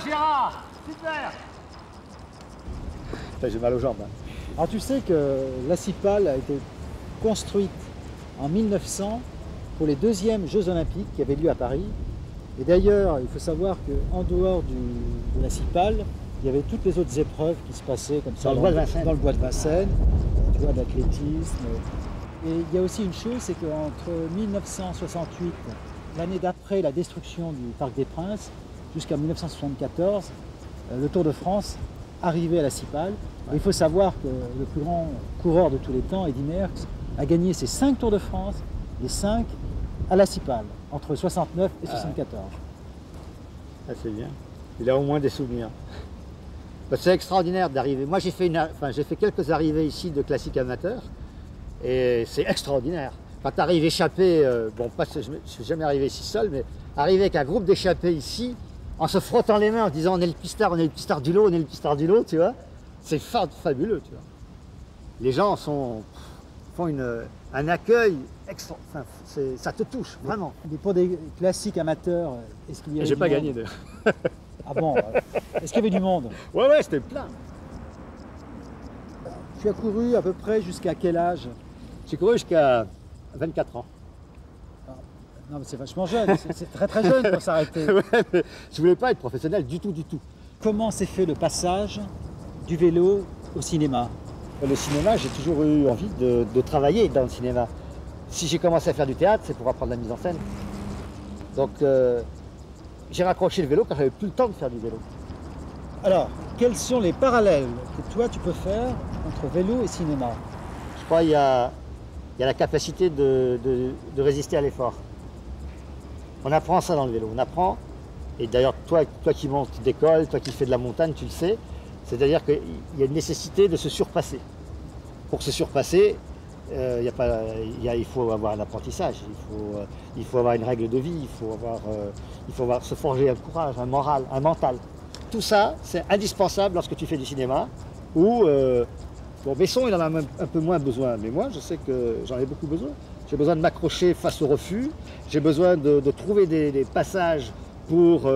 Gérard. Super. J'ai mal aux jambes. Hein. Alors tu sais que la Cipale a été construite en 1900 pour les deuxièmes Jeux Olympiques qui avaient lieu à Paris. Et d'ailleurs, il faut savoir qu'en dehors de la Cipale, il y avait toutes les autres épreuves qui se passaient comme ça dans le bois de Vincennes. Dans le bois de Vincennes, tu vois, de l'athlétisme. Et il y a aussi une chose, c'est qu'entre 1968, l'année d'après la destruction du Parc des Princes, jusqu'à 1974, le Tour de France arrivait à la Cipale. Il faut savoir que le plus grand coureur de tous les temps, Eddy Merckx, a gagné ses 5 Tours de France, les 5 à la Cipale, entre 69 et 74. Ah, c'est bien. Il a au moins des souvenirs. C'est extraordinaire d'arriver. Moi, j'ai fait quelques arrivées ici de classiques amateurs, et c'est extraordinaire. Quand tu arrives échappé, je ne suis jamais arrivé ici seul, mais arriver avec un groupe d'échappés ici, en se frottant les mains, en disant on est le pistard du lot, on est le pistard du lot, tu vois. C'est fabuleux, tu vois. Les gens font un accueil extra, ça te touche, vraiment. Mais pour des classiques amateurs, est-ce qu'il y avait J'ai pas gagné de. Ah bon, est-ce qu'il y avait du monde? Ouais, c'était plein. Tu as couru à peu près jusqu'à quel âge? J'ai couru jusqu'à 24 ans. Non, mais c'est vachement jeune, c'est très très jeune pour s'arrêter. Ouais, mais je voulais pas être professionnel du tout. Comment s'est fait le passage du vélo au cinéma? Le cinéma, j'ai toujours eu envie de travailler dans le cinéma. Si j'ai commencé à faire du théâtre, c'est pour apprendre la mise en scène. Donc j'ai raccroché le vélo quand j'avais plus le temps de faire du vélo. Alors, quels sont les parallèles que toi tu peux faire entre vélo et cinéma? Je crois qu'il y a la capacité de résister à l'effort. On apprend ça dans le vélo, on apprend, et d'ailleurs toi qui montes d'école, toi qui fais de la montagne, tu le sais, c'est-à-dire qu'il y a une nécessité de se surpasser. Pour se surpasser, il faut avoir un apprentissage, il faut avoir une règle de vie, il faut se forger un courage, un moral, un mental. Tout ça, c'est indispensable lorsque tu fais du cinéma, où Besson, il en a même un peu moins besoin, mais moi, je sais que j'en ai beaucoup besoin. J'ai besoin de m'accrocher face au refus, j'ai besoin de trouver des passages pour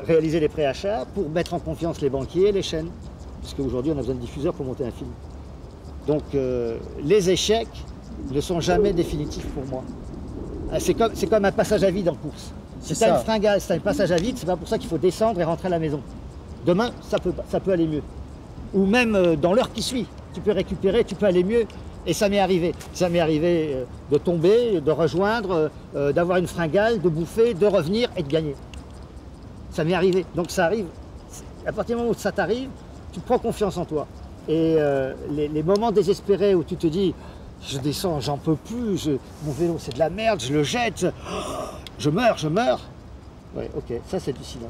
réaliser les préachats, pour mettre en confiance les banquiers, les chaînes, puisque aujourd'hui on a besoin de diffuseurs pour monter un film. Donc les échecs ne sont jamais définitifs pour moi. C'est comme un passage à vide en course. Si tu as une fringale, si tu as un passage à vide, c'est pas pour ça qu'il faut descendre et rentrer à la maison. Demain, ça peut aller mieux. Ou même dans l'heure qui suit, tu peux récupérer, tu peux aller mieux. Et ça m'est arrivé. Ça m'est arrivé de tomber, de rejoindre, d'avoir une fringale, de bouffer, de revenir et de gagner. Ça m'est arrivé. Donc ça arrive. À partir du moment où ça t'arrive, tu prends confiance en toi. Et les moments désespérés où tu te dis « je descends, j'en peux plus, mon vélo c'est de la merde, je le jette, je meurs ». Ouais, ok, ça c'est du silence.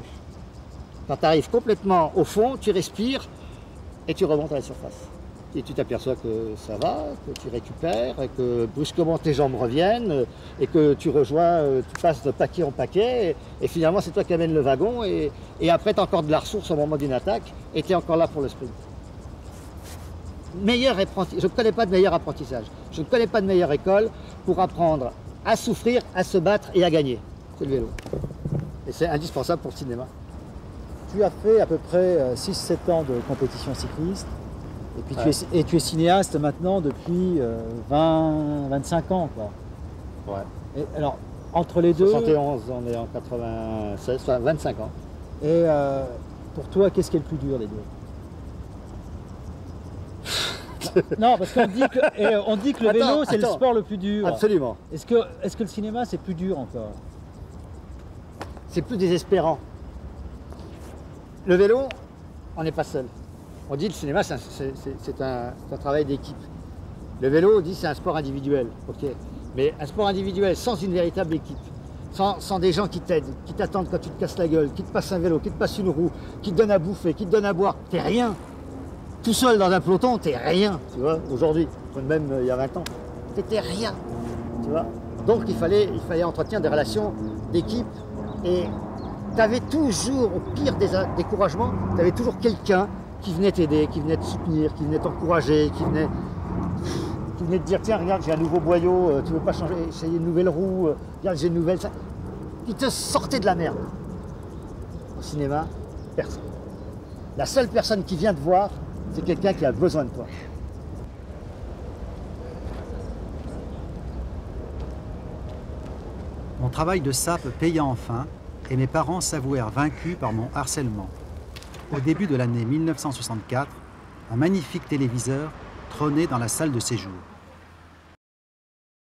Quand tu arrives complètement au fond, tu respires et tu remontes à la surface. Et tu t'aperçois que ça va, que tu récupères, et que brusquement tes jambes reviennent, et que tu rejoins, tu passes de paquet en paquet, et finalement c'est toi qui amènes le wagon, et après tu as encore de la ressource au moment d'une attaque, et tu es encore là pour le sprint. Je ne connais pas de meilleur apprentissage, je ne connais pas de meilleure école pour apprendre à souffrir, à se battre et à gagner. C'est le vélo. Et c'est indispensable pour le cinéma. Tu as fait à peu près 6-7 ans de compétition cycliste. Et puis tu es cinéaste maintenant depuis 25 ans, quoi. Ouais. Et alors, entre les deux... 71, on est en 96, enfin 25 ans. Et pour toi, qu'est-ce qui est le plus dur des deux? Non, parce qu'on dit que le vélo, c'est le sport le plus dur. Absolument. Est-ce que le cinéma, c'est plus dur encore? C'est plus désespérant. Le vélo, on n'est pas seul. On dit que le cinéma, c'est un travail d'équipe. Le vélo, on dit c'est un sport individuel, ok. Mais un sport individuel sans une véritable équipe, sans des gens qui t'aident, qui t'attendent quand tu te casses la gueule, qui te passent un vélo, qui te passent une roue, qui te donnent à bouffer, qui te donnent à boire, t'es rien. Tout seul dans un peloton, t'es rien, tu vois, aujourd'hui, même il y a 20 ans, t'étais rien, tu vois. Donc il fallait entretenir des relations d'équipe, et tu avais toujours, au pire des découragements, tu avais toujours quelqu'un qui venait t'aider, qui venait te soutenir, qui venait t'encourager, qui venait te dire tiens regarde j'ai un nouveau boyau, tu veux pas changer, essayer une nouvelle roue, regarde j'ai une nouvelle... Qui te sortait de la merde. Au cinéma, Personne. La seule personne qui vient te voir, c'est quelqu'un qui a besoin de toi. Mon travail de sape paya enfin et mes parents s'avouèrent vaincus par mon harcèlement. Au début de l'année 1964, un magnifique téléviseur trônait dans la salle de séjour.